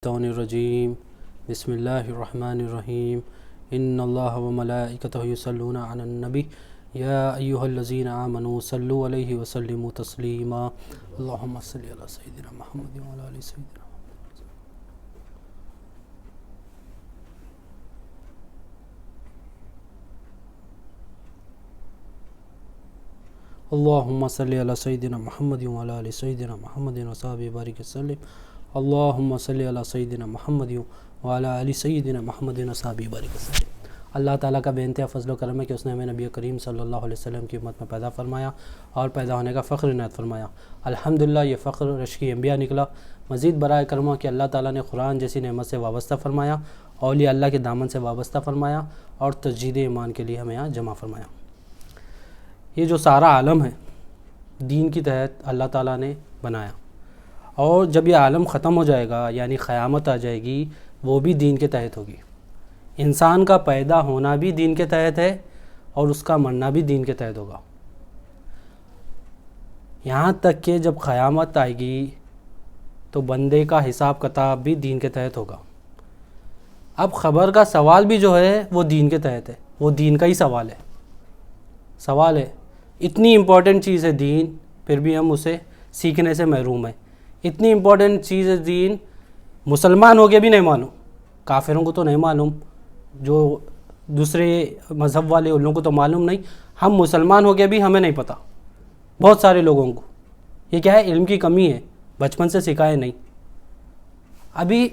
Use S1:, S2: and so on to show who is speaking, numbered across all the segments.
S1: الشیطان الرجیم بسم اللہ الرحمن الرحیم ان اللہ وملائکتہ یصلون علی النبی یا ایہا الذین آمنوا صلوا علیہ وسلموا تسلیما اللہم صلی علی سیدنا محمد وعلی آل سیدنا محمد. اللہم صلی علی سیدنا محمد وعلی آل سیدنا محمد وصحبہ بارک وسلم. اللہم صلی علی سیدنا محمد وعلی آل سیدنا محمد وصحبہ بارک وسلم. اللہ تعالیٰ کا بے انتہا فضل و کرم ہے کہ اس نے ہمیں نبی کریم صلی اللہ علیہ وسلم کی امت میں پیدا فرمایا اور پیدا ہونے کا فخر عنایت فرمایا. الحمدللہ یہ فخر رشکی انبیاء نکلا. مزید برائے کرمہ کہ اللہ تعالیٰ نے قرآن جیسی نعمت سے وابستہ فرمایا، اولیاء اللہ کے دامن سے وابستہ فرمایا اور تجدید ایمان کے لیے ہمیں یہاں جمع فرمایا. یہ جو سارا عالم ہے دین کی تحت اللہ تعالیٰ نے بنایا، اور جب یہ عالم ختم ہو جائے گا یعنی قیامت آ جائے گی وہ بھی دین کے تحت ہوگی. انسان کا پیدا ہونا بھی دین کے تحت ہے اور اس کا مرنا بھی دین کے تحت ہوگا، یہاں تک کہ جب قیامت آئے گی تو بندے کا حساب کتاب بھی دین کے تحت ہوگا. اب خبر کا سوال بھی جو ہے وہ دین کے تحت ہے، وہ دین کا ہی سوال ہے. اتنی امپورٹنٹ چیز ہے دین، پھر بھی ہم اسے سیکھنے سے محروم ہیں. اتنی امپورٹنٹ چیز ہے دین، مسلمان ہو کے بھی نہیں معلوم. کافروں کو تو نہیں معلوم، جو دوسرے مذہب والے ان لوگوں کو تو معلوم نہیں، ہم مسلمان ہو کے بھی ہمیں نہیں پتہ. بہت سارے لوگوں کو یہ کیا ہے، علم کی کمی ہے، بچپن سے سکھائے نہیں. ابھی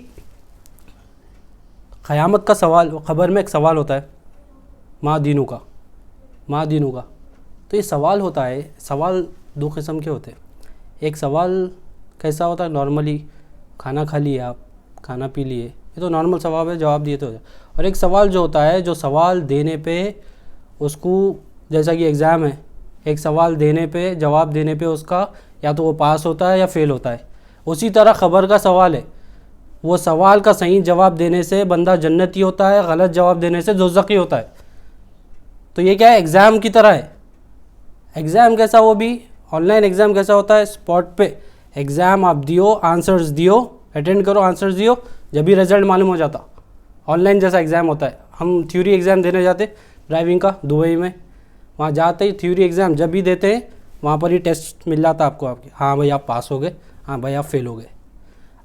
S1: قیامت کا سوال، خبر میں ایک سوال ہوتا ہے ما دینو کا. تو یہ سوال ہوتا ہے، سوال دو قسم کے ہوتے ہیں. ایک سوال کیسا ہوتا ہے، نارملی کھانا کھا لیے آپ، کھانا پی لیے، یہ تو نارمل سوال ہے، جواب دیے تو. اور ایک سوال جو ہوتا ہے جو سوال دینے پہ اس کو، جیسا کہ ایگزام ہے، ایک سوال دینے پہ جواب دینے پہ اس کا یا تو وہ پاس ہوتا ہے یا فیل ہوتا ہے. اسی طرح خبر کا سوال ہے، وہ سوال کا صحیح جواب دینے سے بندہ جنتی ہوتا ہے، غلط جواب دینے سے دوزخی ہوتا ہے. تو یہ کیا ہے، ایگزام کی طرح ہے. ایگزام کیسا، وہ بھی آن لائن ایگزام کیسا ہوتا ہے، اسپاٹ پہ ایگزام آپ دیو، آنسرز دیو، اٹینڈ کرو، آنسرز دیو، جب بھی رزلٹ معلوم ہو جاتا. آن لائن جیسا ایگزام ہوتا ہے. ہم تھیوری ایگزام دینے جاتے ڈرائیونگ کا دبئی میں، وہاں جاتے ہی تھیوری ایگزام جب بھی دیتے ہیں وہاں پر ہی ٹیسٹ مل جاتا آپ کو، آپ کے ہاں بھائی آپ پاس ہو گئے، ہاں بھائی آپ فیل ہو گئے.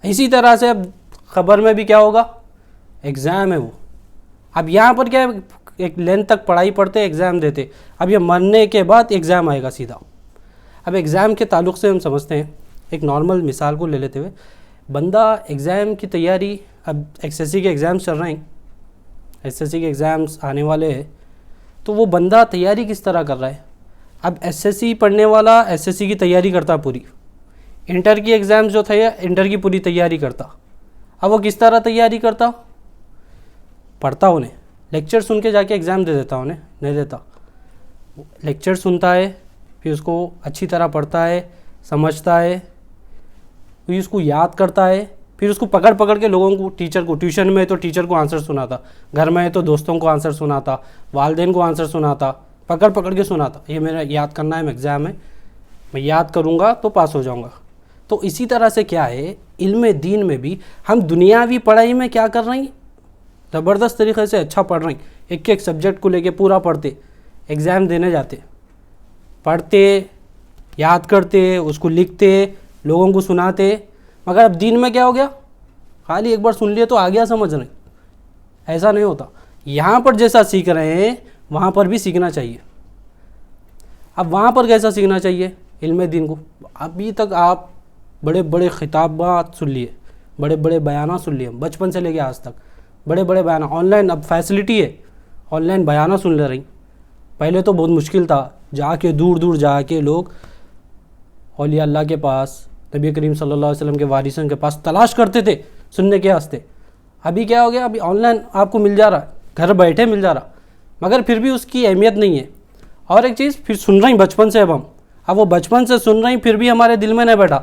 S1: اسی طرح سے اب خبر میں بھی کیا ہوگا، ایگزام ہے وہ. اب یہاں پر کیا ہے، ایک لینتھ تک پڑھائی پڑھتے ایگزام دیتے، اب یہ مرنے کے بعد ایگزام آئے گا سیدھا. اب ایگزام کے تعلق سے ہم سمجھتے ہیں، ایک نارمل مثال کو لے لیتے ہوئے، بندہ ایگزام کی تیاری، اب ایس ایس سی کے ایگزامس چل رہے ہیں، ایس ایس سی کے ایگزامس آنے والے ہیں، تو وہ بندہ تیاری کس طرح کر رہا ہے. اب ایس ایس سی پڑھنے والا ایس ایس سی کی تیاری کرتا پوری، انٹر کی ایگزامس جو تھے انٹر کی پوری تیاری کرتا. اب وہ کس طرح تیاری کرتا، پڑھتا انہیں لیکچر سن کے جا کے ایگزام دے دیتا، انہیں نہیں دیتا. لیکچر سنتا ہے، پھر اس کو اچھی طرح پڑھتا ہے، سمجھتا ہے، پھر اس کو یاد کرتا ہے، پھر اس کو پکڑ پکڑ کے لوگوں کو، ٹیچر کو، ٹیوشن میں تو ٹیچر کو آنسر سناتا، گھر میں تو دوستوں کو آنسر سناتا، والدین کو آنسر سناتا، پکڑ پکڑ کے سناتا. یہ میرا یاد کرنا ہے، ایگزام ہے، میں یاد کروں گا تو پاس ہو جاؤں گا. تو اسی طرح سے کیا ہے، علم دین میں بھی ہم دنیاوی پڑھائی میں کیا کر رہے ہیں، زبردست طریقے سے اچھا پڑھ رہے ہیں، ایک ایک سبجیکٹ کو لے کے پورا پڑھتے، ایگزام دینے جاتے، پڑھتے، یاد کرتے، اس کو لکھتے، لوگوں کو سناتے. مگر اب دین میں کیا ہو گیا، خالی ایک بار سن لیے تو آ گیا سمجھ رہے ہیں. ایسا نہیں ہوتا. یہاں پر جیسا سیکھ رہے ہیں وہاں پر بھی سیکھنا چاہیے. اب وہاں پر کیسا سیکھنا چاہیے علم دین کو، ابھی تک آپ بڑے بڑے خطابات سن لیے، بڑے بڑے بیانات سن لیے، بچپن سے لے کے آج تک بڑے بڑے بیانات. آن لائن اب فیسلٹی ہے، آن لائن بیانات سن لے رہی. پہلے تو بہت مشکل تھا، جا کے دور دور جا کے لوگ اولیاء اللہ کے پاس، نبی کریم صلی اللہ علیہ وسلم کے وارثوں کے پاس تلاش کرتے تھے سننے کے واسطے. ابھی کیا ہو گیا، ابھی آن لائن آپ کو مل جا رہا، گھر بیٹھے مل جا رہا، مگر پھر بھی اس کی اہمیت نہیں ہے. اور ایک چیز، پھر سن رہے ہیں بچپن سے، اب وہ بچپن سے سن رہے ہیں پھر بھی ہمارے دل میں نہیں بیٹھا،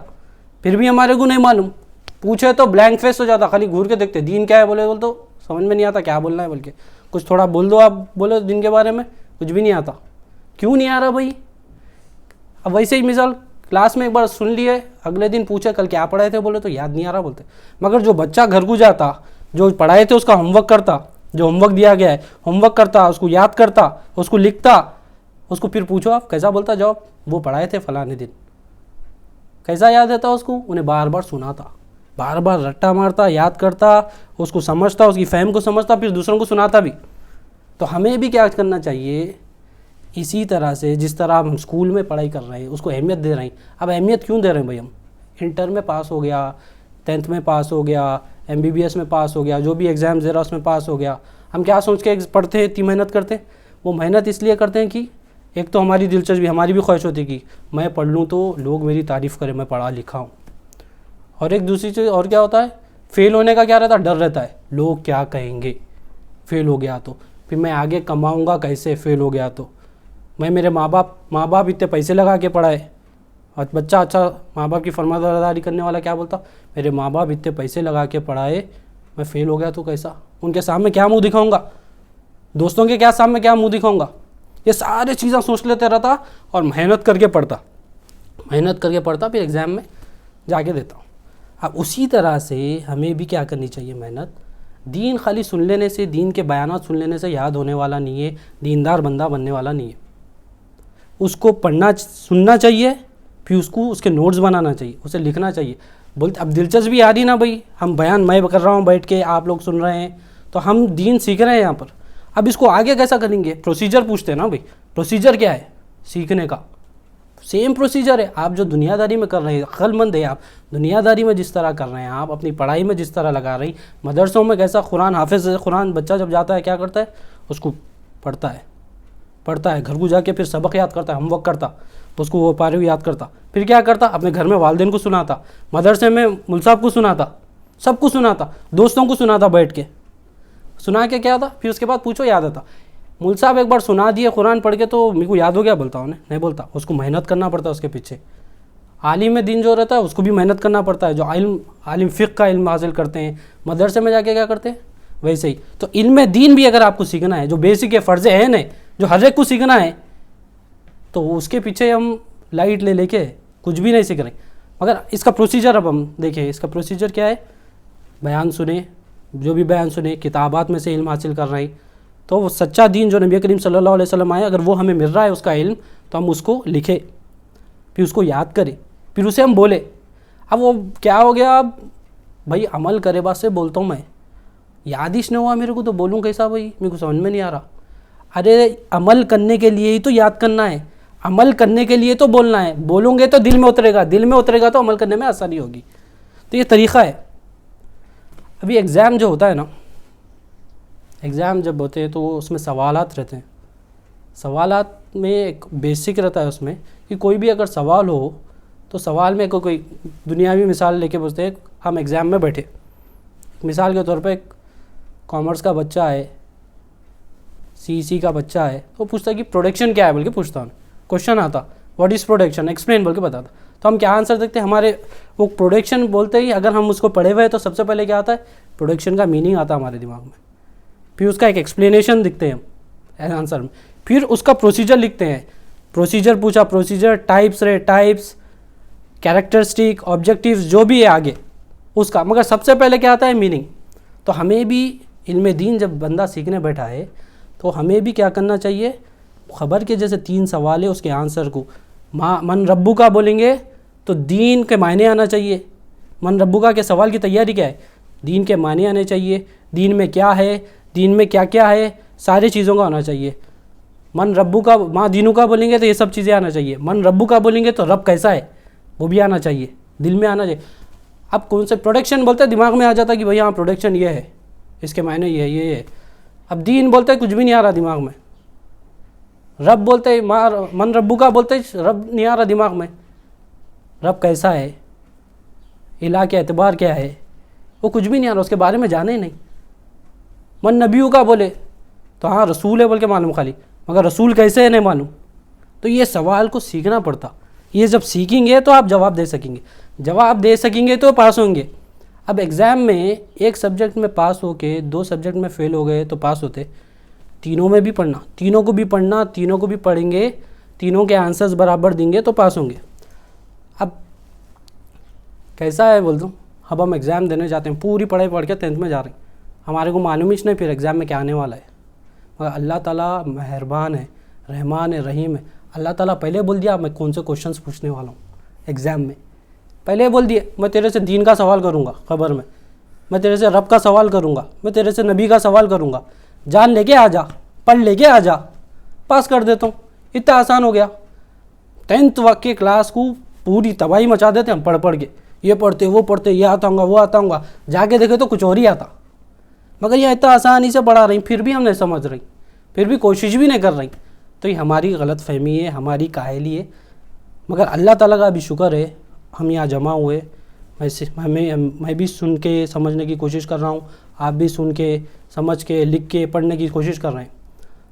S1: پھر بھی ہمارے کو نہیں معلوم. پوچھے تو بلینک فیس ہو جاتا، خالی گھور کے دیکھتے، دین کیا ہے بولے تو سمجھ میں نہیں آتا کیا بولنا ہے. بلکہ کچھ تھوڑا بول دو، آپ بولو دین کے بارے میں، کچھ بھی نہیں آتا. کیوں نہیں آ رہا بھائی؟ اب ویسے ہی مثال کلاس میں ایک بار سن لیے, اگلے دن پوچھے کل کیا پڑھائے تھے, بولے تو یاد نہیں آ رہا بولتے. مگر جو بچہ گھر کو جاتا, جو پڑھائے تھے اس کا ہوم ورک کرتا, جو ہوم ورک دیا گیا ہے ہوم ورک کرتا, اس کو یاد کرتا, اس کو لکھتا, اس کو پھر پوچھو آپ کیسا بولتا جواب, وہ پڑھائے تھے فلانے دن, کیسا یاد رہتا اس کو, انہیں بار بار سناتا, بار بار رٹا مارتا, یاد کرتا, اس کو سمجھتا, اس کی فہم کو سمجھتا, پھر دوسروں کو سناتا بھی. تو ہمیں بھی کیا کرنا چاہیے, اسی طرح سے جس طرح ہم اسکول میں پڑھائی کر رہے ہیں اس کو اہمیت دے رہے ہیں. اب اہمیت کیوں دے رہے ہیں بھائی, ہم انٹر میں پاس ہو گیا, 10th میں پاس ہو گیا, MBBS میں پاس ہو گیا, جو بھی ایگزام دے رہا اس میں پاس ہو گیا, ہم کیا سوچ کے پڑھتے ہیں, اتنی محنت کرتے ہیں. وہ محنت اس لیے کرتے ہیں کہ ایک تو ہماری دلچسپی, ہماری بھی خواہش ہوتی ہے کہ میں پڑھ لوں تو لوگ میری تعریف کریں میں پڑھا لکھا ہوں. اور ایک دوسری چیز اور کیا ہوتا ہے, فیل ہونے کا کیا رہتا ہے, ڈر رہتا ہے, لوگ کیا کہیں گے فیل ہو گیا تو, پھر میں آگے کماؤں گا کیسے فیل ہو گیا تو, میں میرے ماں باپ اتنے پیسے لگا کے پڑھائے, اور بچہ اچھا ماں باپ کی فرمانبرداری کرنے والا کیا بولتا, میرے ماں باپ اتنے پیسے لگا کے پڑھائے, میں فیل ہو گیا تو کیسا, ان کے سامنے کیا منہ دکھاؤں گا, دوستوں کے کیا سامنے کیا منہ دکھاؤں گا. یہ سارے چیزیں سوچ لیتے رہتا اور محنت کر کے پڑھتا پھر ایگزام میں جا کے دیتا ہوں. اب اسی طرح سے ہمیں بھی کیا کرنی چاہیے محنت. دین خالی سن لینے سے, دین کے بیانات سن لینے سے یاد ہونے والا نہیں ہے, دیندار بندہ بننے والا نہیں ہے. اس کو پڑھنا سننا چاہیے, پھر اس کو اس کے نوٹس بنانا چاہیے, اسے لکھنا چاہیے. بولتے اب دلچسپی آ رہی نا بھائی, ہم بیان میں کر رہا ہوں بیٹھ کے, آپ لوگ سن رہے ہیں, تو ہم دین سیکھ رہے ہیں یہاں پر. اب اس کو آگے کیسا کریں گے, پروسیجر پوچھتے ہیں نا بھائی, پروسیجر کیا ہے سیکھنے کا, سیم پروسیجر ہے. آپ جو دنیا داری میں کر رہے ہیں, عقل مند ہے آپ, دنیا داری میں جس طرح کر رہے ہیں, آپ اپنی پڑھائی میں جس طرح لگا رہے ہیں, مدرسوں میں کیسا قرآن حافظ قرآن بچہ جب جاتا ہے کیا کرتا ہے, اس کو پڑھتا ہے, گھر کو جا کے پھر سبق یاد کرتا ہے, ہوم ورک کرتا, اس کو وہ پارے یاد کرتا, پھر کیا کرتا, اپنے گھر میں والدین کو سناتا, مدرسے میں مول صاحب کو سناتا, سب کو سناتا, دوستوں کو سناتا, بیٹھ کے سنا کے کیا تھا, پھر اس کے بعد پوچھو یاد آتا. مول صاحب ایک بار سنا دیے قرآن پڑھ کے تو میرے کو یاد ہو گیا بولتا ہوں, نہیں بولتا, اس کو محنت کرنا پڑتا ہے اس کے پیچھے. عالم دین جو رہتا ہے اس کو بھی محنت کرنا پڑتا ہے, جو عالم فقہ کا علم حاصل کرتے ہیں مدرسے میں جا کے کیا کرتے ہیں ویسے ہی. تو علم دین بھی اگر آپ کو سیکھنا ہے, جو بیسک ہے, فرض عین ہے, جو ہر ایک کو سیکھنا ہے, تو اس کے پیچھے ہم لائٹ لے کے کچھ بھی نہیں سیکھ رہے. مگر اس کا پروسیجر اب ہم دیکھیں, اس کا پروسیجر کیا ہے, بیان سنیں, جو بھی بیان سنیں, کتابات میں سے علم حاصل کر رہے ہیں, تو وہ سچا دین جو نبی کریم صلی اللہ علیہ وسلم آیا, اگر وہ ہمیں مل رہا ہے اس کا علم, تو ہم اس کو لکھیں, پھر اس کو یاد کریں, پھر اسے ہم بولیں. اب وہ کیا ہو گیا, اب بھائی عمل کرے بات سے بولتا ہوں میں, یاد ہی نہیں ہوا میرے کو تو بولوں کیسا بھائی, میرے کو سمجھ میں نہیں آ رہا. ارے عمل کرنے کے لیے ہی تو یاد کرنا ہے, عمل کرنے کے لیے تو بولنا ہے, بولوں گے تو دل میں اترے گا تو عمل کرنے میں آسانی ہوگی. تو یہ طریقہ ہے. ابھی ایگزام جو ہوتا ہے نا, ایگزام جب ہوتے ہیں تو اس میں سوالات رہتے ہیں. سوالات میں ایک بیسک رہتا ہے اس میں کہ کوئی بھی اگر سوال ہو تو سوال میں کوئی دنیاوی مثال لے کے پوچھتے ہیں. ہم ایگزام میں بیٹھے, مثال کے طور پہ ایک کامرس کا بچہ ہے, CEC کا بچہ ہے, وہ پوچھتا ہے کہ پروڈکشن کیا ہے بول کے پوچھتا ہوں. کوشچن آتا, واٹ از پروڈکشن, ایکسپلین بول کے بتاتا. تو ہم کیا آنسر دیکھتے ہیں, ہمارے وہ پروڈکشن بولتے ہی اگر ہم اس کو پڑھے ہوئے ہیں تو سب سے پہلے کیا آتا ہے, پروڈکشن کا میننگ آتا ہے ہمارے دماغ میں. پھر اس کا ایک ایکسپلینیشن دکھتے ہیں آنسر میں, پھر اس کا پروسیجر لکھتے ہیں. پروسیجر پوچھا, پروسیجر, ٹائپس رہے, ٹائپس, کیریکٹرسٹک, آبجیکٹیوز, جو بھی ہے آگے اس کا. مگر سب سے پہلے کیا آتا ہے, میننگ. تو ہمیں بھی علم دین جب بندہ سیکھنے بیٹھا ہے تو ہمیں بھی کیا کرنا چاہیے, خبر کے جیسے 3 سوال ہے اس کے آنسر کو من ربو کا بولیں گے تو دین کے معنی آنا چاہیے. من ربو کا کے سوال کی تیاری کیا ہے, دین کے معنی آنے چاہیے, دین میں کیا ہے, دین میں کیا کیا ہے, ساری چیزوں کا آنا چاہیے. من ربو کا ماں دینوں کا بولیں گے تو یہ سب چیزیں آنا چاہیے. من ربو کا بولیں گے تو رب کیسا ہے وہ بھی آنا چاہیے, دل میں آنا چاہیے. اب کون سے پروڈکشن بولتے ہیں دماغ میں آ جاتا ہے کہ بھئی ہاں پروڈکشن یہ ہے, اس کے معنی یہ ہے. اب دین بولتے ہیں کچھ بھی نہیں آ رہا دماغ میں. رب بولتے ہیں من ربو کا بولتے ہیں, رب نہیں آ رہا دماغ میں. رب کیسا ہے, الہ کے اعتبار کیا ہے, وہ کچھ بھی نہیں آ رہا, اس کے بارے میں جانے ہی نہیں. من نبیوں کا بولے تو ہاں رسول ہے بول کے معلوم خالی, مگر رسول کیسے ہے نہیں معلوم. تو یہ سوال کو سیکھنا پڑتا. یہ جب سیکھیں گے تو آپ جواب دے سکیں گے, جواب دے سکیں گے تو پاس ہوں گے. اب ایگزام میں ایک سبجیکٹ میں پاس ہو کے 2 سبجیکٹ میں فیل ہو گئے تو پاس ہوتے, تینوں میں بھی پڑھنا, تینوں کو بھی پڑھنا, تینوں کو بھی پڑھیں گے, تینوں کے آنسرز برابر دیں گے تو پاس ہوں گے. اب کیسا ہے بول دوں، اب ہم ایگزام دینے جاتے ہیں، پوری پڑھائی پڑھ کے 10th میں جا رہے ہیں، ہمارے کو معلوم ہی نہیں پھر ایگزام میں کیا آنے والا ہے، مگر اللہ تعالیٰ مہربان ہے، رحمان ہے، رحیم ہے، اللہ تعالیٰ پہلے بول دیا میں کون سے کوشچنس پوچھنے والا ہوں ایگزام میں، پہلے بول دیے میں تیرے سے دین کا سوال کروں گا خبر میں تیرے سے رب کا سوال کروں گا، میں تیرے سے نبی کا سوال کروں گا، جان لے کے آ جا، پڑھ لے کے آ جا، پاس کر دیتا ہوں، اتنا آسان ہو گیا۔ 10th وقت کے کلاس کو پوری تباہی مچا دیتے ہم پڑھ کے، یہ پڑھتے وہ پڑھتے، یہ آتا ہوں گا وہ آتا ہوں گا، جا کے دیکھے تو کچھ اور ہی آتا، مگر یہ اتنا آسانی سے پڑھا رہی، پھر بھی ہم نہیں سمجھ رہی، پھر بھی کوشش بھی نہیں کر رہی، تو یہ ہماری غلط فہمی ہے، ہماری کاہلی ہے۔ مگر اللہ تعالیٰ کا بھی شکر ہے ہم یہاں جمع ہوئے، میں بھی سن کے سمجھنے کی کوشش کر رہا ہوں، آپ بھی سن کے سمجھ کے لکھ کے پڑھنے کی کوشش کر رہے ہیں۔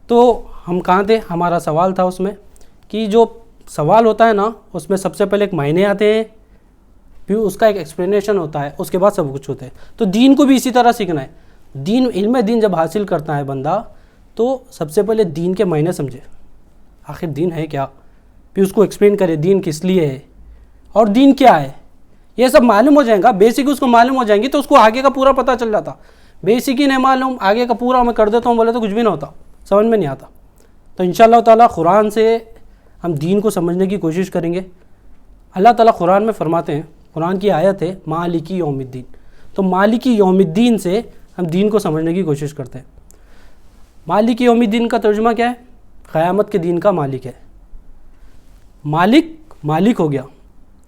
S1: تو ہم کہاں تھے، ہمارا سوال تھا اس میں کہ جو سوال ہوتا ہے نا اس میں سب سے پہلے ایک معنی آتے ہیں، پھر اس کا ایک ایکسپلینیشن ہوتا ہے، اس کے بعد سب کچھ ہوتا ہے۔ تو دین کو بھی اسی طرح سیکھنا ہے، علم دین جب حاصل کرتا ہے بندہ تو سب سے پہلے دین کے معنی سمجھے، آخر دین ہے کیا، پھر اس کو ایکسپلین کرے دین کس لیے ہے اور دین کیا ہے، یہ سب معلوم ہو جائے گا، بیسک اس کو معلوم ہو جائیں گی تو اس کو آگے کا پورا پتہ چل جاتا۔ بیسک ہی نہیں معلوم، آگے کا پورا میں کر دیتا ہوں بولے تو کچھ بھی نہ ہوتا، سمجھ میں نہیں آتا۔ تو انشاءاللہ تعالیٰ قرآن سے ہم دین کو سمجھنے کی کوشش کریں گے۔ اللہ تعالیٰ قرآن میں فرماتے ہیں، قرآن کی آیت ہے مالکی یوم الدین، تو مالکی یوم الدین سے ہم دین کو سمجھنے کی کوشش کرتے ہیں۔ مالک یوم الدین کا ترجمہ کیا ہے؟ قیامت کے دین کا مالک ہے۔ مالک ہو گیا،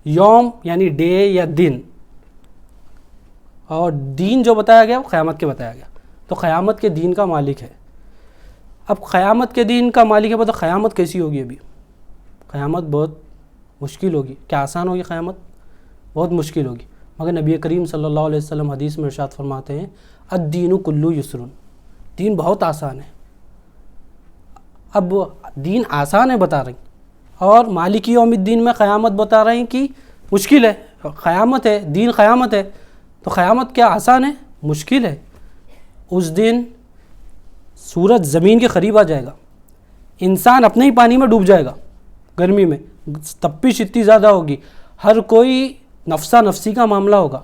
S1: یوم یعنی ڈے یا دن، اور دین جو بتایا گیا وہ قیامت کے بتایا گیا، تو قیامت کے دین کا مالک ہے۔ اب قیامت کے دین کا مالک ہے، تو قیامت کیسی ہوگی؟ ابھی قیامت بہت مشکل ہوگی، کیا آسان ہوگی؟ قیامت بہت مشکل ہوگی، مگر نبی کریم صلی اللہ علیہ وسلم حدیث میں ارشاد فرماتے ہیں الدین کلو یسر، دین بہت آسان ہے۔ اب دین آسان ہے بتا رہی، اور مالک یوم الدین میں قیامت بتا رہے ہیں کہ مشکل ہے، قیامت ہے، دین قیامت ہے، تو قیامت کیا آسان ہے؟ مشکل ہے۔ اس دن سورج زمین کے قریب آ جائے گا، انسان اپنے ہی پانی میں ڈوب جائے گا، گرمی میں تپش اتنی زیادہ ہوگی، ہر کوئی نفسا نفسی کا معاملہ ہوگا۔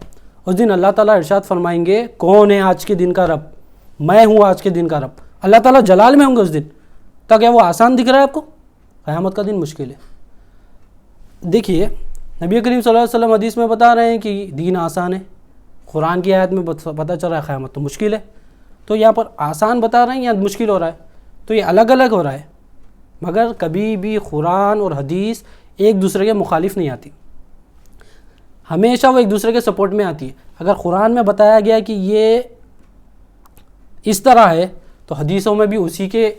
S1: اس دن اللہ تعالیٰ ارشاد فرمائیں گے کون ہے آج کے دن کا رب؟ میں ہوں آج کے دن کا رب۔ اللہ تعالیٰ جلال میں ہوں گے اس دن، تو کیا وہ آسان دکھ رہا ہے آپ کو؟ قیامت کا دن مشکل ہے۔ دیکھیے نبی کریم صلی اللہ علیہ وسلم حدیث میں بتا رہے ہیں کہ دین آسان ہے، قرآن کی آیت میں پتہ چل رہا ہے قیامت تو مشکل ہے، تو یہاں پر آسان بتا رہے ہیں یا مشکل ہو رہا ہے؟ تو یہ الگ الگ ہو رہا ہے، مگر کبھی بھی قرآن اور حدیث ایک دوسرے کے مخالف نہیں آتی، ہمیشہ وہ ایک دوسرے کے سپورٹ میں آتی ہے۔ اگر قرآن میں بتایا گیا کہ یہ اس طرح ہے تو حدیثوں میں بھی اسی کے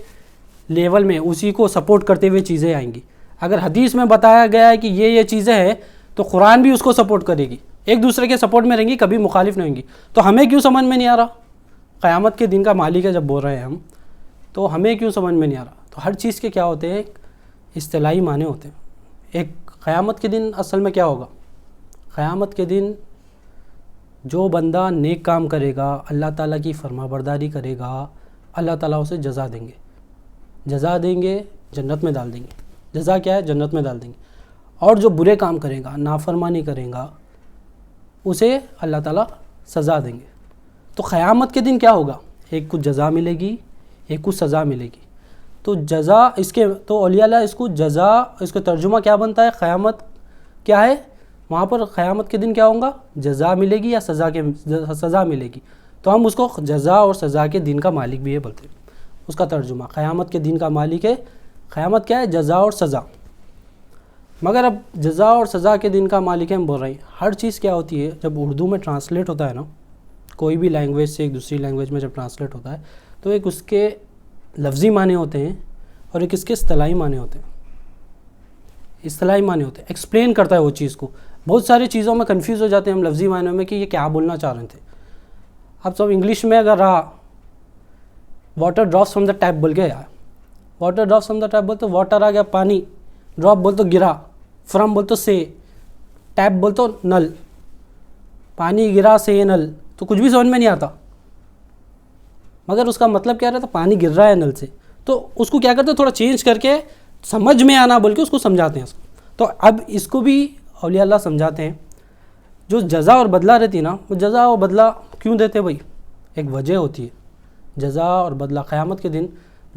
S1: لیول میں اسی کو سپورٹ کرتے ہوئے چیزیں آئیں گی۔ اگر حدیث میں بتایا گیا ہے کہ یہ چیزیں ہیں تو قرآن بھی اس کو سپورٹ کرے گی، ایک دوسرے کے سپورٹ میں رہیں گی، کبھی مخالف نہیں ہوں گی۔ تو ہمیں کیوں سمجھ میں نہیں آ رہا قیامت کے دن کا مالک ہے جب بول رہے ہیں ہم، تو ہمیں کیوں سمجھ میں نہیں آ رہا؟ تو ہر چیز کے کیا ہوتے ہیں، اصطلاحی معنی ہوتے ہیں۔ ایک قیامت کے دن اصل میں کیا ہوگا؟ قیامت کے دن جو بندہ نیک کام کرے گا، اللہ تعالیٰ کی فرما برداری کرے گا، اللہ تعالیٰ اسے جزا دیں گے، جنت میں ڈال دیں گے۔ جزا کیا ہے؟ جنت میں ڈال دیں گے۔ اور جو برے کام کرے گا، نافرمانی کرے گا، اسے اللہ تعالیٰ سزا دیں گے۔ تو قیامت کے دن کیا ہوگا؟ ایک کو جزا ملے گی، ایک کو سزا ملے گی۔ تو جزا اس کے تو اولیاء اللہ اس کو جزا، اس کا ترجمہ کیا بنتا ہے؟ قیامت کیا ہے؟ وہاں پر قیامت کے دن کیا ہوگا؟ جزا ملے گی یا سزا ملے گی، تو ہم اس کو جزا اور سزا کے دن کا مالک بھی ہے بولتے ہیں۔ اس کا ترجمہ قیامت کے دن کا مالک ہے۔ قیامت کیا ہے؟ جزا اور سزا۔ مگر اب جزا اور سزا کے دن کا مالک ہے ہم بول رہے ہیں، ہر چیز کیا ہوتی ہے جب اردو میں ٹرانسلیٹ ہوتا ہے نا، کوئی بھی لینگویج سے ایک دوسری لینگویج میں جب ٹرانسلیٹ ہوتا ہے تو ایک اس کے لفظی معنی ہوتے ہیں اور ایک اس کے اصطلاحی معنی ہوتے ہیں۔ اصطلاحی معنی ہوتے ہیں، ایکسپلین کرتا ہے وہ چیز کو۔ بہت ساری چیزوں میں کنفیوز ہو جاتے ہیں ہم لفظی معنیوں میں کہ یہ کیا بولنا چاہ رہے تھے۔ اب سب انگلش میں اگر رہا water drops from the tap بول گیا، water drops from the tap بول تو واٹر آ گیا پانی، ڈراپ بول تو گرا، فرام بول تو سے، ٹیپ بول تو نل، پانی گرا سے نل، تو کچھ بھی سمجھ میں نہیں آتا، مگر اس کا مطلب کیا رہتا؟ پانی گر رہا ہے نل سے، تو اس کو کیا کرتے ہیں تھوڑا چینج کر کے سمجھ میں آنا بول کے اس کو سمجھاتے ہیں۔ تو اب اس کو بھی اولیاء اللہ سمجھاتے ہیں جو جزا اور بدلہ رہتی نا، وہ جزا اور بدلہ کیوں دیتے بھائی؟ ایک وجہ ہوتی ہے جزا اور بدلہ. قیامت کے دن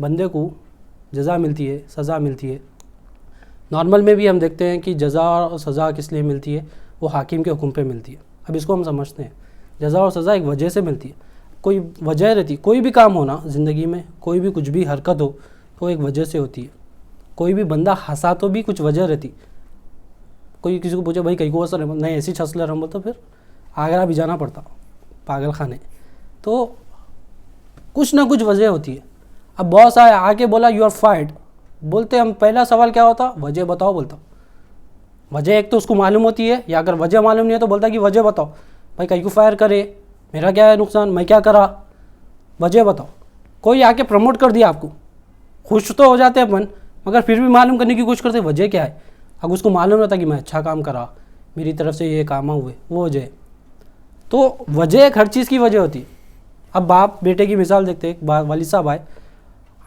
S1: بندے کو جزا ملتی ہے، سزا ملتی ہے. نارمل میں بھی ہم دیکھتے ہیں کہ جزا اور سزا کس لیے ملتی ہے، وہ حاکم کے حکم پہ ملتی ہے. اب اس کو ہم سمجھتے ہیں جزا اور سزا ایک وجہ سے ملتی ہے. کوئی وجہ رہتی، کوئی بھی کام ہونا زندگی میں، کوئی بھی کچھ بھی حرکت ہو تو ایک وجہ سے ہوتی ہے. کوئی بھی بندہ ہنسا تو بھی کچھ وجہ رہتی. کوئی کسی کو پوچھے بھائی کہیں کو اثر نہیں ایسی چھنس لے رہا تو پھر آگرہ بھی جانا پڑتا پاگل خانے. تو کچھ نہ کچھ وجہ ہوتی ہے. اب باس آ کے بولا یو آر فائرڈ، بولتے ہم پہلا سوال کیا ہوتا؟ وجہ بتاؤ. بولتا وجہ ایک تو اس کو معلوم ہوتی ہے، یا اگر وجہ معلوم نہیں ہے تو بولتا کہ وجہ بتاؤ. بھائی کہیں کو فائر کرے، میرا کیا ہے نقصان، میں کیا کرا، وجہ بتاؤ. کوئی آ کے پروموٹ کر دیا آپ کو، خوش تو ہو جاتے اپن، مگر پھر بھی معلوم کرنے کی کوشش کرتے وجہ کیا ہے. اگر اس کو معلوم رہتا کہ میں اچھا کام کرا، میری طرف سے یہ کام ہوئے، وہ وجہ ہے. تو وجہ ایک ہر چیز کی وجہ ہوتی ہے. اب باپ بیٹے کی مثال دیکھتے، ایک والد صاحب آئے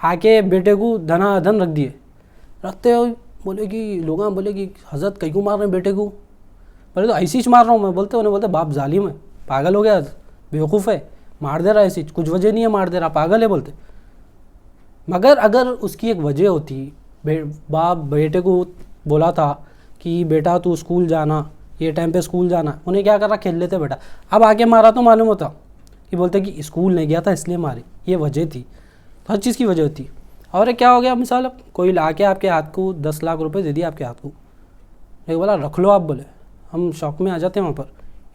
S1: آ کے بیٹے کو دھنا دھن رکھ دیے. رکھتے ہوئے بولے کہ لوگ بولے کہ حضرت کہیں کو مار رہے ہیں بیٹے کو. بولے تو ایسی مار رہا ہوں میں. بولتے انہیں بولتے باپ ظالم ہے، پاگل ہو گیا، بیوقوف ہے، مار دے رہا ایسی کچھ وجہ نہیں ہے، مار دے رہا، پاگل ہے. بولتے مگر اگر اس کی ایک وجہ ہوتی، باپ بیٹے کو بولا تھا کہ بیٹا تو اسکول جانا، یہ ٹائم پہ اسکول جانا، انہیں کیا کر رہا، کھیل لیتے بیٹا. اب آ کے مارا تو معلوم ہوتا کہ بولتے کہ اسکول نہیں گیا تھا اس لیے ماری، یہ وجہ تھی. تو ہر چیز کی وجہ ہوتی. اور ایک کیا ہو گیا مثال، اب کوئی لا کے آپ کے ہاتھ کو 10 لاکھ روپے دے دیا آپ کے ہاتھ کو، ایک بولا رکھ لو. آپ بولے ہم شوق میں آ جاتے ہیں وہاں پر،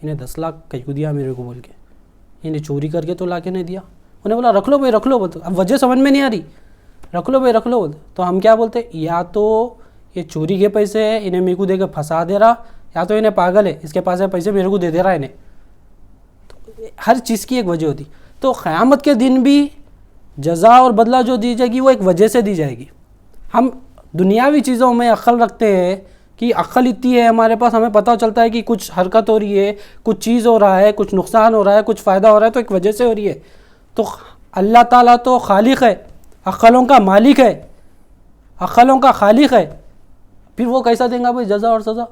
S1: انہیں 10 لاکھ کہیں کو دیا میرے کو بول کے، انہیں چوری کر کے تو لا کے نہیں دیا. انہیں بولا رکھ لو بھائی رکھ لو. بولتے اب وجہ سمجھ میں نہیں آ رہی، رکھ لو بھائی رکھ لو. بولتے تو ہم کیا بولتے، یا تو یہ چوری کے پیسے ہیں انہیں میرے کو دے کے پھنسا دے رہا، یا تو انہیں پاگل ہے اس کے پاس ہے پیسے میرے کو دے دے رہا انہیں. تو ہر چیز کی ایک وجہ ہوتی. تو قیامت کے دن بھی جزا اور بدلہ جو دی جائے گی وہ ایک وجہ سے دی جائے گی. ہم دنیاوی چیزوں میں عقل رکھتے ہیں کہ عقل اتنی ہے ہمارے پاس، ہمیں پتہ چلتا ہے کہ کچھ حرکت ہو رہی ہے، کچھ چیز ہو رہا ہے، کچھ نقصان ہو رہا ہے، کچھ فائدہ ہو رہا ہے، تو ایک وجہ سے ہو رہی ہے. تو اللہ تعالیٰ تو خالق ہے، عقلوں کا مالک ہے، عقلوں کا خالق ہے. پھر وہ کیسا دیں گا بھائی جزا اور سزا؟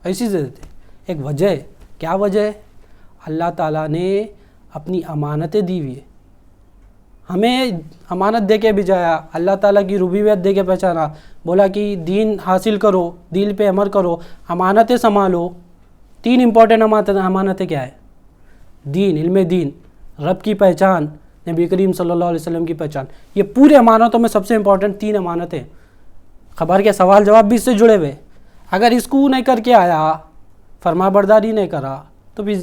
S1: ایسی سے دیتے. ایک وجہ ہے. کیا وجہ ہے؟ اللہ تعالیٰ نے اپنی امانتیں دی ہوئی ہے، ہمیں امانت دے کے بھیجایا. اللہ تعالیٰ کی ربوبیت دے کے پہچانا، بولا کہ دین حاصل کرو، دین پہ عمل کرو، امانتیں سنبھالو. 3 امپورٹنٹ امانتیں کیا ہے؟ دین، علم دین، رب کی پہچان، نبی کریم صلی اللہ علیہ وسلم کی پہچان. یہ پورے امانتوں میں سب سے امپورٹنٹ 3 امانتیں. خبر کے سوال جواب بھی اس سے جڑے ہوئے. اگر اس کو نہیں کر کے آیا، فرما برداری نہیں کرا تو بھی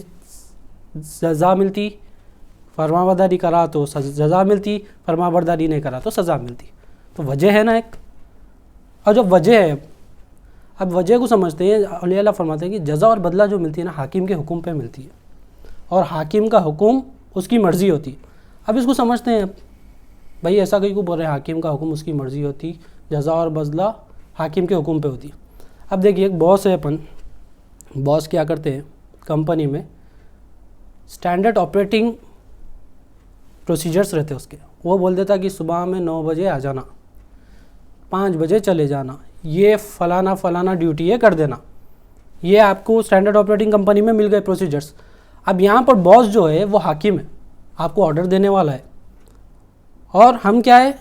S1: سزا ملتی، فرما برداری کرا تو سزا ملتی، فرما برداری نہیں کرا تو سزا ملتی. تو وجہ ہے نا ایک. اور جب وجہ ہے، اب وجہ کو سمجھتے ہیں. اولیاء اللہ فرماتے ہیں کہ جزا اور بدلہ جو ملتی ہے نا حاکم کے حکم پہ ملتی ہے، اور حاکم کا حکم اس کی مرضی ہوتی. اب اس کو سمجھتے ہیں بھائی ایسا کہیں کو بول رہے ہیں حاکم کا حکم اس کی مرضی ہوتی، جزا اور بدلہ حاکم کے حکم پہ ہوتی. اب دیکھیے ایک باس ہے، اپن باس کیا کرتے ہیں کمپنی میں، اسٹینڈرڈ آپریٹنگ پروسیجرز رہتے اس کے. وہ بول دیتا کہ صبح میں 9 بجے آ جانا، 5 بجے چلے جانا، یہ فلانا فلانا ڈیوٹی ہے کر دینا. یہ آپ کو اسٹینڈرڈ آپریٹنگ کمپنی میں مل گئے پروسیجرز. اب یہاں پر باس جو ہے وہ حاکم ہے، آپ کو آرڈر دینے والا ہے، اور ہم کیا ہے،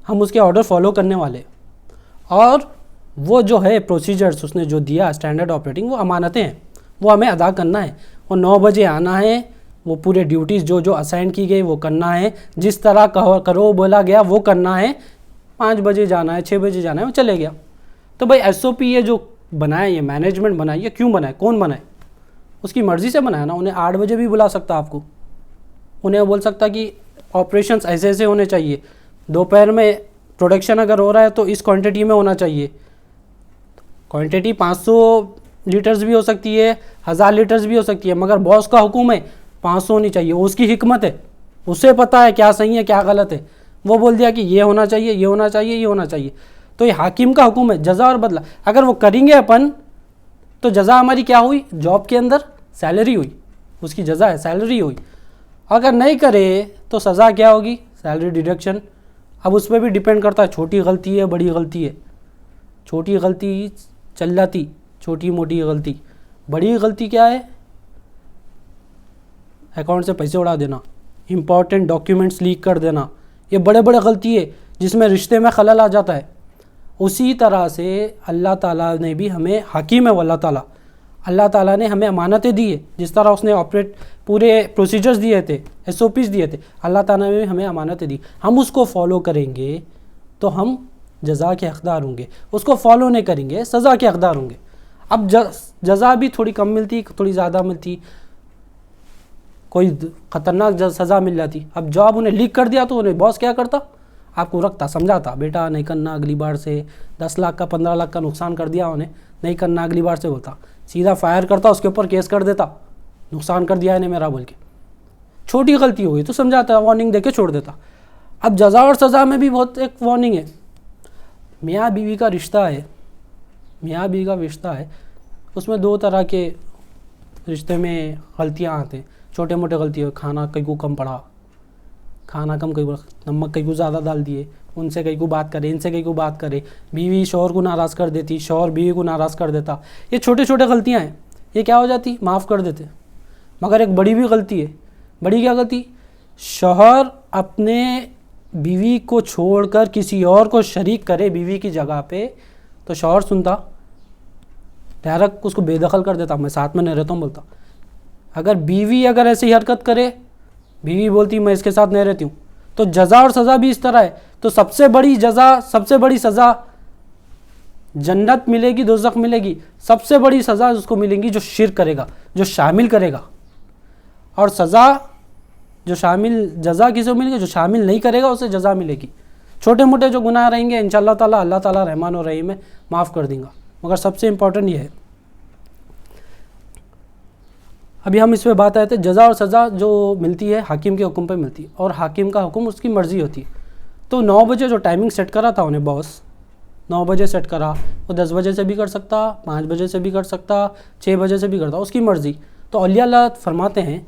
S1: ہم اس کے آرڈر فالو کرنے والے. اور وہ جو ہے پروسیجرز اس نے جو دیا اسٹینڈرڈ آپریٹنگ، وہ امانتیں ہیں، وہ ہمیں ادا کرنا ہے. اور 9 بجے آنا ہے، وہ پورے ڈیوٹیز جو اسائن کی گئی وہ کرنا ہے، جس طرح کرو بولا گیا وہ کرنا ہے. 5 بجے جانا ہے، 6 بجے جانا ہے، وہ چلے گیا. تو بھائی ایس او پی یہ جو بنائے، یہ مینجمنٹ بنائے، یہ کیوں بنائے، کون بنائے؟ اس کی مرضی سے بنایا نا. انہیں 8 بجے بھی بلا سکتا آپ کو، انہیں بول سکتا کہ آپریشنز ایسے ایسے ہونے چاہیے، دوپہر میں پروڈکشن اگر ہو رہا ہے تو اس کوانٹٹی میں ہونا چاہیے. کوانٹٹی 500 لیٹرز بھی ہو سکتی ہے، 1000 لیٹرز بھی ہو سکتی ہے، مگر باس کا حکم ہے 500 ہونی چاہیے. وہ اس کی حکمت ہے، اسے پتہ ہے کیا صحیح ہے کیا غلط ہے. وہ بول دیا کہ یہ ہونا چاہیے، یہ ہونا چاہیے، یہ ہونا چاہیے. تو یہ حاکم کا حکم ہے. جزا اور بدلہ اگر وہ کریں گے اپن تو جزا ہماری کیا ہوئی، جاب کے اندر سیلری ہوئی، اس کی جزا ہے سیلری ہوئی. اگر نہیں کرے تو سزا کیا ہوگی، سیلری ڈیڈکشن. اب اس پہ بھی ڈیپینڈ کرتا ہے چھوٹی غلطی ہے بڑی غلطی ہے. چھوٹی غلطی چل جاتی، چھوٹی موٹی غلطی. بڑی غلطی کیا ہے؟ اکاؤنٹ سے پیسے اڑا دینا, امپورٹنٹ ڈاکیومنٹس لیک کر دینا. یہ بڑے بڑے غلطی ہے جس میں رشتے میں خلل آ جاتا ہے. اسی طرح سے اللہ تعالیٰ نے بھی ہمیں حکیم ہے. اللہ تعالیٰ نے ہمیں امانتیں دی ہے. جس طرح اس نے آپریٹ پورے پروسیجرز دیے تھے, SOPs دیے تھے, اللہ تعالیٰ نے بھی ہمیں امانتیں دی. ہم اس کو فالو کریں گے تو ہم جزا کے حقدار ہوں گے, اس کو فالو نہیں کریں گے سزا کے حقدار ہوں گے. اب جزا بھی تھوڑی کم ملتی, تھوڑی زیادہ ملتی, کوئی خطرناک سزا مل جاتی. اب جو آپ انہیں لیک کر دیا تو انہیں باس کیا کرتا؟ آپ کو رکھتا, سمجھاتا, بیٹا نہیں کرنا اگلی بار سے. 10 لاکھ کا 15 لاکھ کا نقصان کر دیا انہیں, نہیں کرنا اگلی بار سے بولتا. سیدھا فائر کرتا, اس کے اوپر کیس کر دیتا, نقصان کر دیا انہیں میرا بول کے. چھوٹی غلطی ہوئی تو سمجھاتا, وارننگ دے کے چھوڑ دیتا. اب جزا اور سزا میں بھی بہت ایک وارننگ ہے. میاں بیوی کا رشتہ ہے, میاں بیوی کا رشتہ ہے, اس میں 2 طرح کے رشتے میں غلطیاں آتے ہیں. چھوٹے موٹے غلطی ہو, کھانا کئی کو کم پڑا, کھانا کم, کئی نمک کئی کو زیادہ ڈال دیے, ان سے کئی کو بات کرے, ان سے کئی کو بات کرے, بیوی شوہر کو ناراض کر دیتی, شوہر بیوی کو ناراض کر دیتا. یہ چھوٹے چھوٹے غلطیاں ہیں, یہ کیا ہو جاتی؟ معاف کر دیتے. مگر ایک بڑی بھی غلطی ہے. بڑی کیا غلطی؟ شوہر اپنے بیوی کو چھوڑ کر کسی اور کو شریک کرے بیوی کی جگہ پہ, تو شوہر سنتا, ڈائریکٹ اس کو بے دخل کر دیتا, میں ساتھ میں نہیں رہتا ہوں بولتا. اگر بیوی اگر ایسی حرکت کرے, بیوی بولتی میں اس کے ساتھ نہیں رہتی ہوں, تو جزا اور سزا بھی اس طرح ہے. تو سب سے بڑی جزا, سب سے بڑی سزا جنت ملے گی, دوزخ ملے گی. سب سے بڑی سزا اس کو ملے گی جو شرک کرے گا, جو شامل کرے گا. اور سزا جو شامل, جزا کسی کو ملے گی جو شامل نہیں کرے گا اسے جزا ملے گی. چھوٹے موٹے جو گناہ رہیں گے انشاءاللہ تعالیٰ اللہ تعالیٰ رحمان و رحیم ہے, معاف کر دیں گا. مگر سب سے امپورٹنٹ یہ ہے, ابھی ہم اس پہ بات آئے تھے, جزا اور سزا جو ملتی ہے حاکم کے حکم پہ ملتی ہے, اور حاکم کا حکم اس کی مرضی ہوتی ہے. تو 9 بجے جو ٹائمنگ سیٹ کرا تھا انہیں باس, 9 بجے سیٹ کرا, وہ 10 بجے سے بھی کر سکتا, 5 بجے سے بھی کر سکتا, 6 بجے سے بھی کرتا, اس کی مرضی. تو اولیاء اللہ فرماتے ہیں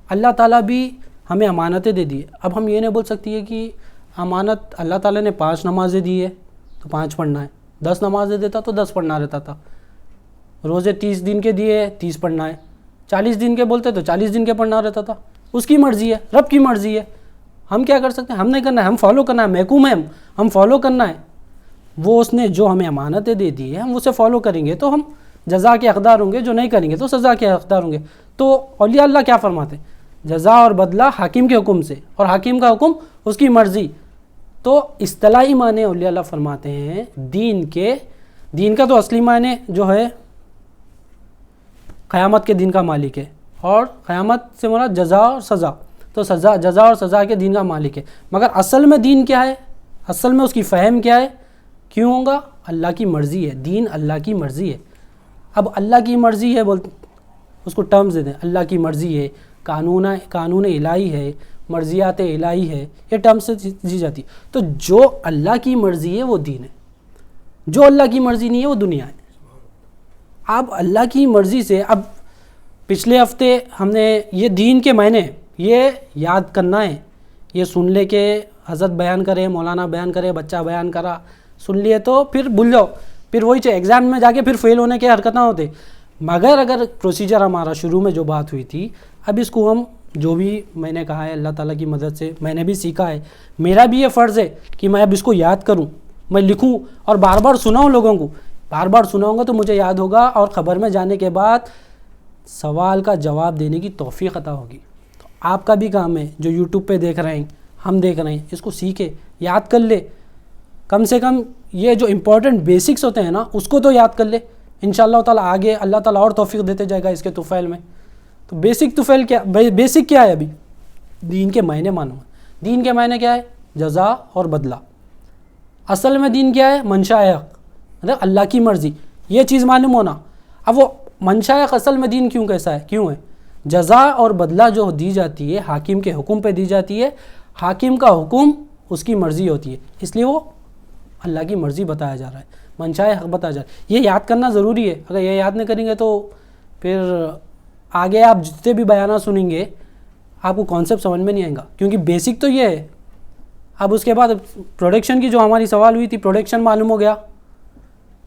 S1: اللہ تعالیٰ بھی ہمیں امانتیں دے دی. اب ہم یہ نہیں بول سکتی ہے کہ امانت اللہ تعالیٰ نے 5 نمازیں دی ہے تو 5 پڑھنا ہے, 10 نمازیں دیتا تو 10 پڑھنا رہتا تھا. روزے 30 دن کے دیے 30 پڑھنا ہے, 40 دن کے بولتے تو 40 دن کے پڑھنا رہتا تھا. اس کی مرضی ہے, رب کی مرضی ہے. ہم کیا کر سکتے ہیں؟ ہم نہیں کرنا ہے, ہم فالو کرنا ہے, محکوم ہے ہم فالو کرنا ہے. وہ اس نے جو ہمیں امانتیں دے دی ہے ہم اسے فالو کریں گے تو ہم جزا کے حقدار ہوں گے, جو نہیں کریں گے تو سزا کے حقدار ہوں گے. تو اولیاء اللہ کیا فرماتے ہیں؟ جزا اور بدلہ حاکم کے حکم سے, اور حاکم کا حکم اس کی مرضی. تو اصطلاحی معنی اولیاء اللہ فرماتے ہیں دین کے, دین کا تو اصلی معنی جو ہے قیامت کے دن کا مالک ہے, اور قیامت سے مراد جزا اور سزا. تو جزا اور سزا کے دین کا مالک ہے. مگر اصل میں دین کیا ہے؟ اصل میں اس کی فہم کیا ہے؟ کیوں ہوگا؟ اللہ کی مرضی ہے. دین اللہ کی مرضی ہے. اب اللہ کی مرضی ہے بولتے, اس کو ٹرمز دے دیں, اللہ کی مرضی ہے, قانون الہی ہے, مرضیات الہی ہے, یہ ٹرمز سے دی جاتی. تو جو اللہ کی مرضی ہے وہ دین ہے, جو اللہ کی مرضی نہیں ہے وہ دنیا ہے. اب اللہ کی مرضی سے, اب پچھلے ہفتے ہم نے یہ دین کے معنی یہ یاد کرنا ہے, یہ سن لے کے حضرت بیان کرے, مولانا بیان کرے, بچہ بیان کرا, سن لیے تو پھر بھول جاؤ, پھر وہی چاہیے ایگزام میں جا کے پھر فیل ہونے کے حرکت نہ ہوتے. مگر اگر پروسیجر ہمارا شروع میں جو بات ہوئی تھی, اب اس کو ہم جو بھی میں نے کہا ہے اللہ تعالیٰ کی مدد سے میں نے بھی سیکھا ہے, میرا بھی یہ فرض ہے کہ میں اب اس کو یاد کروں, میں لکھوں اور بار بار سناؤں لوگوں کو. بار بار سناؤں گا تو مجھے یاد ہوگا, اور خبر میں جانے کے بعد سوال کا جواب دینے کی توفیق عطا ہوگی. تو آپ کا بھی کام ہے, جو یوٹیوب پہ دیکھ رہے ہیں, ہم دیکھ رہے ہیں, اس کو سیکھے, یاد کر لے. کم سے کم یہ جو امپورٹنٹ بیسکس ہوتے ہیں نا اس کو تو یاد کر لے. انشاءاللہ تعالیٰ آگے اللہ تعالیٰ اور توفیق دیتے جائے گا اس کے طفیل میں. تو طفیل کیا, بیسک کیا ہے؟ ابھی دین کے معنی معلوم ہے. دین کے معنی کیا ہے؟ جزا اور بدلہ. اصل میں دین کیا ہے؟ منشاء حق, مطلب اللہ کی مرضی, یہ چیز معلوم ہونا. اب وہ منشاء حق اصل میں دین کیوں کیسا ہے, کیوں ہے؟ جزا اور بدلہ جو دی جاتی ہے حاکم کے حکم پہ دی جاتی ہے, حاکم کا حکم اس کی مرضی ہوتی ہے, اس لیے وہ اللہ کی مرضی بتایا جا رہا ہے, منشاء حق بتایا جا رہا ہے. یہ یاد کرنا ضروری ہے. اگر یہ یاد نہیں کریں گے تو پھر آگے آپ جتنے بھی بیانات سنیں گے آپ کو کانسیپٹ سمجھ میں نہیں آئے گا, کیونکہ بیسک تو یہ ہے. اب اس کے بعد پروڈکشن کی جو ہماری سوال ہوئی تھی, پروڈکشن معلوم ہو گیا.